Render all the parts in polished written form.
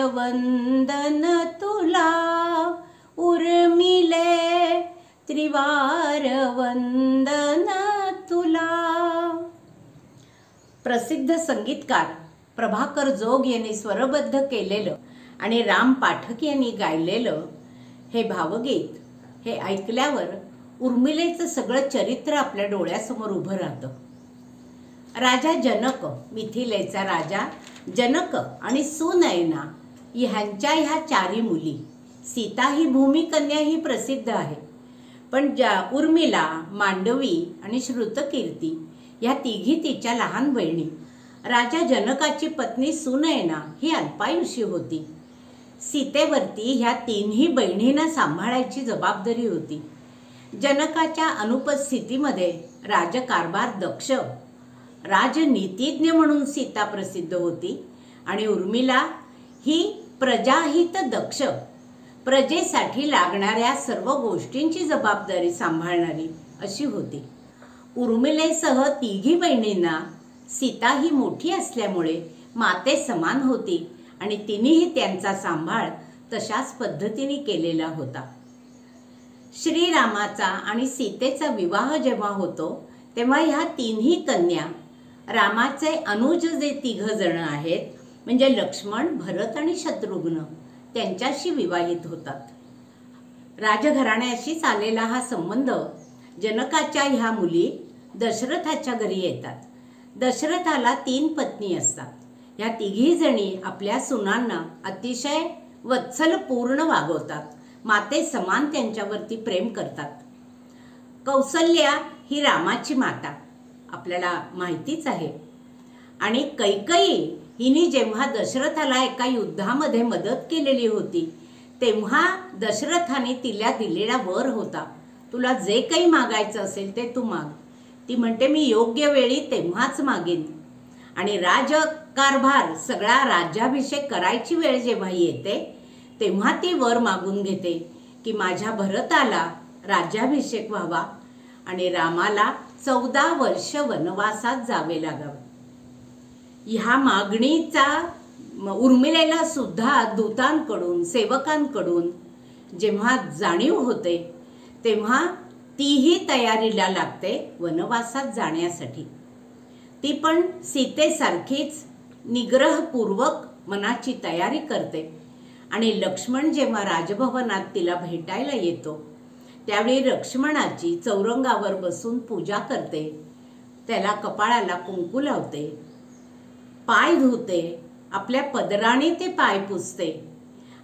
वंदन तुला, उर्मिले त्रिवार वंदन तुला। प्रसिद्ध संगीतकार प्रभाकर जोग यांनी स्वरबद्ध केलेलं आणि राम पाठक यांनी गायलेलं हे भावगीत हे ऐकल्यावर उर्मिलेचं सगळं चरित्र आपल्या डोळ्यासमोर उभं राहतं। राजा जनक, मिथिलेचा राजा जनक आणि सुनयना ह्यांच्या ह्या चारी मुली, सीता ही भूमिकन्या ही प्रसिद्ध आहे, पण उर्मिला, मांडवी आणि श्रुतकीर्ती ह्या तिघी तिच्या लहान बहिणी। राजा जनकाची पत्नी सुनयना ही अल्पायुषी होती। सीतेवरती ह्या तीनही बहिणींना सांभाळायची जबाबदारी होती। जनकाच्या अनुपस्थितीमध्ये राजकारभार दक्ष, राजनीतिज्ञ म्हणून सीता प्रसिद्ध होती आणि उर्मिला ही प्रजाहित दक्ष, प्रजेसाठी लागणाऱ्या सर्व गोष्टींची जबाबदारी सांभाळणारी अशी होती। उर्मिलेसह तिघी बहिणींना सीता ही मोठी असल्यामुळे माते समान होती आणि तिनेही त्यांचा सांभाळ तशाच पद्धतीने केलेला होता। श्रीरामाचा आणि सीतेचा विवाह जेव्हा होतो तेव्हा ह्या तीनही कन्या रामाचे अनुज जे तिघ जण आहेत म्हणजे लक्ष्मण, भरत आणि शत्रुघ्न त्यांच्याशी विवाहित होतात। राजघराण्याशीच आलेला हा संबंध जनकाच्या ह्या मुली दशरथाच्या घरी येतात। दशरथाला 3 पत्नी असतात। ह्या तिघी जणी आपल्या सुनांना अतिशय वत्सलपूर्ण वागवतात, माते समान त्यांच्यावरती प्रेम करतात। कौसल्या ही रामाची माता आपल्याला माहितीच आहे आणि कैकेयी हिने जेव्हा दशरथाला एका युद्धामध्ये मदत केलेली होती तेव्हा दशरथाने तिला दिलेला वर होता, तुला जे काही मागायचं असेल ते तू माग। ती म्हणते मी योग्य वेळी तेव्हाच मागेन। आणि राजकारभार सगळा राज्याभिषेक करायची वेळ जेव्हा येते तेव्हा ती वर मागून घेते की माझ्या भरताला राज्याभिषेक व्हावा आणि रामाला 14 वर्ष वनवासात जावे लागावे। ह्या मागणीचा उर्मिलेला सुद्धा दूतांकडून, सेवकांकडून जेव्हा जाणीव होते तेव्हा तीही तयारीला लागते वनवासात जाण्यासाठी। ती पण सीतेसारखीच निग्रहपूर्वक मनाची तयारी करते आणि लक्ष्मण जेव्हा राजभवनात तिला भेटायला येतो त्यावेळी लक्ष्मणाची चौरंगावर बसून पूजा करते, त्याला कपाळाला कुंकू लावते, पाय धुते, आपल्या पदराने ते पाय पुसते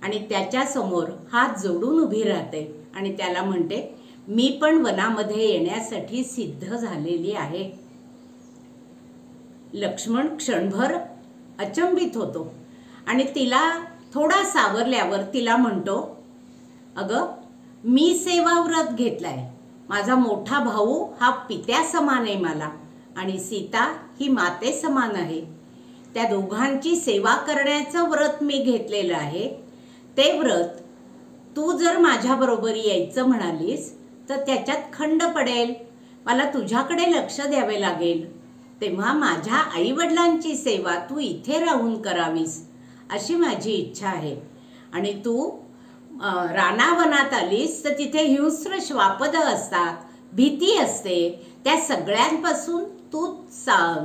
आणि त्याच्यासमोर हात जोडून उभी राहते आणि त्याला म्हणते मी पण वनामध्ये येण्यासाठी सिद्ध झालेली आहे। लक्ष्मण क्षणभर अचंबित होतो आणि तिला थोडा सावरल्यावर तिला म्हणतो, अगं मी सेवाव्रत घेतलाय, माझा मोठा भाऊ हा पित्या समान आहे मला आणि सीता ही माते समान आहे, त्या दोघांची सेवा करण्याचं व्रत मी घेतलेलं आहे। ते व्रत तू जर माझ्याबरोबर यायचं म्हणालीस तर त्याच्यात खंड पडेल, मला तुझ्याकडे लक्ष द्यावे लागेल, तेव्हा माझ्या आईवडिलांची सेवा तू इथे राहून करावीस अशी माझी इच्छा आहे। आणि तू रानावनात आलीस तर तिथे हिंस्र श्वापद असतात, भीती असते, त्या सगळ्यांपासून तू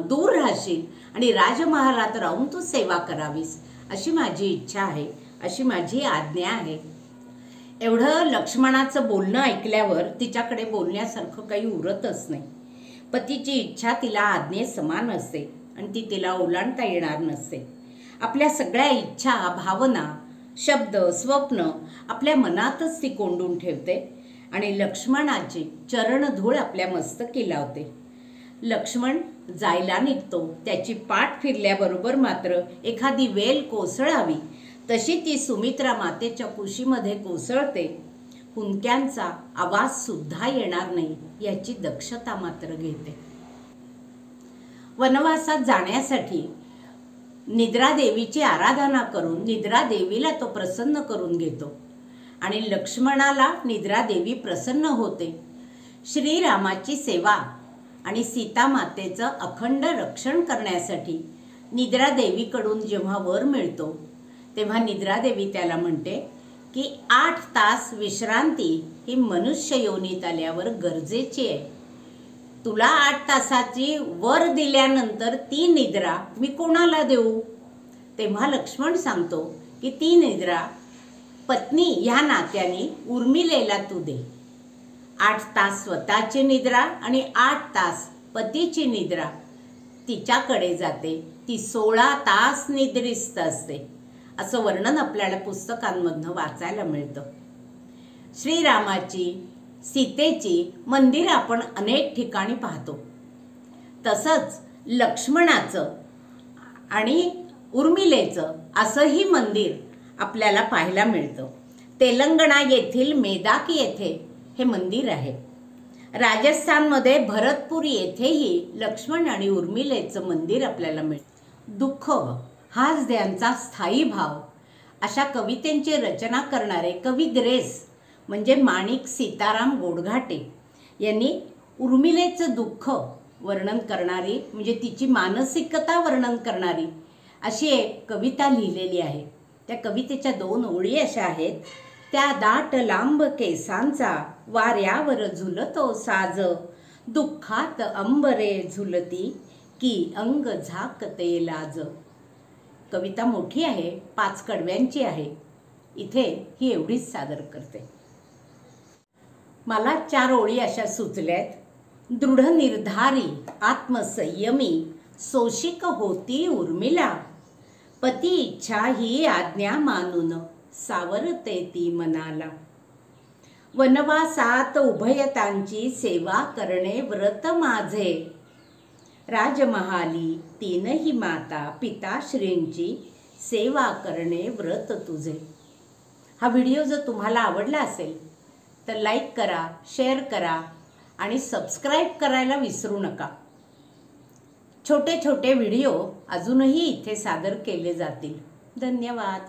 दूर राहशील आणि राजमहालात राहून तू सेवा करावीस अशी माझी इच्छा आहे, अशी माझी आज्ञा आहे। एवढं लक्ष्मणाचं बोलणं ऐकल्यावर तिच्याकडे बोलण्यासारखं काही उरतच नाही। पतीची इच्छा तिला आज्ञे समान असते आणि ती तिला ओलांडता येणार नसते। आपल्या सगळ्या इच्छा, भावना, शब्द, स्वप्न आपल्या मनातच ती कोंडून ठेवते आणि लक्ष्मणाची चरणधूळ आपल्या मस्तकी लावते। लक्ष्मण जायला निघतो, त्याची पाठ फिरल्याबरोबर मात्र एखादी वेल कोसळावी तशी ती सुमित्रा मातेच्या कुशीमध्ये कोसळते, हुंदक्यांचा आवाज सुद्धा येणार नाही याची दक्षता मात्र घेते। वनवासात जाण्यासाठी निद्रा देवीची आराधना करून निद्रा देवीला तो प्रसन्न करून घेतो आणि लक्ष्मणाला निद्रा देवी प्रसन्न होते। श्रीरामाची सेवा आणि सीता मातेचं अखंड रक्षण करण्यासाठी निद्रा देवीकडून जेव्हा वर मिळतो तेव्हा निद्रादेवी त्याला म्हणते की 8 तास विश्रांती ही मनुष्य योनीत आल्यावर गरजेची आहे. तुला 8 तासाची वर दिल्यानंतर ती निद्रा मी कोणाला देऊ? तेव्हा लक्ष्मण सांगतो की ती निद्रा पत्नी ह्या नात्याने उर्मिलेला तू दे. 8 तास स्वतःची निद्रा आणि 8 तास पतीची निद्रा तिच्याकडे जाते. ती 16 तास निद्रिस्त असते असं वर्णन आपल्याला पुस्तकांमधनं वाचायला मिळतं. श्रीरामाची सीतेची मंदिर आपण अनेक ठिकाणी पाहतो. तसंच लक्ष्मणाचं आणि उर्मिलेचं असंही मंदिर आपल्याला पाहायला मिळतं. तेलंगणा येथील मेदाक येथे हे मंदिर आहे. राजस्थानमध्ये भरतपूर येथेही लक्ष्मण आणि उर्मिलेचं मंदिर आपल्याला मिळतं. दुःख हाच त्यांचा स्थायी भाव अशा कवितेंची रचना करणारे कवी ग्रेस म्हणजे माणिक सीताराम गोडघाटे यांनी उर्मिलेचं दुःख वर्णन करणारी म्हणजे तिची मानसिकता वर्णन करणारी अशी एक कविता लिहिलेली आहे. त्या कवितेच्या 2 ओळी अशा आहेत. त्या दाट लांब केसांचा वाऱ्यावर झुलतो साज, दुःखात अंबरे झुलती की अंग झाकते लाज. कविता मोठी आहे, 5 कडव्यांची आहे. इथे ही एवढीच सादर करते. मला 4 ओळी अशा सुचल्यात. दृढ निर्धारी आत्मसंयमी सोशिक होती उर्मिला, पती इच्छा ही आज्ञा मानून सावरते ती मनाला. वनवासात उभयतांची सेवा करणे व्रत माझे, राजमहाली 3ही माता पिताश्रींची सेवा करणे व्रत तुझे. हा व्हिडिओ जर तुम्हाला आवडला असेल तर लाईक करा, शेअर करा आणि सबस्क्राईब करायला विसरू नका. छोटे छोटे व्हिडिओ अजूनही इथे सादर केले जातील. धन्यवाद.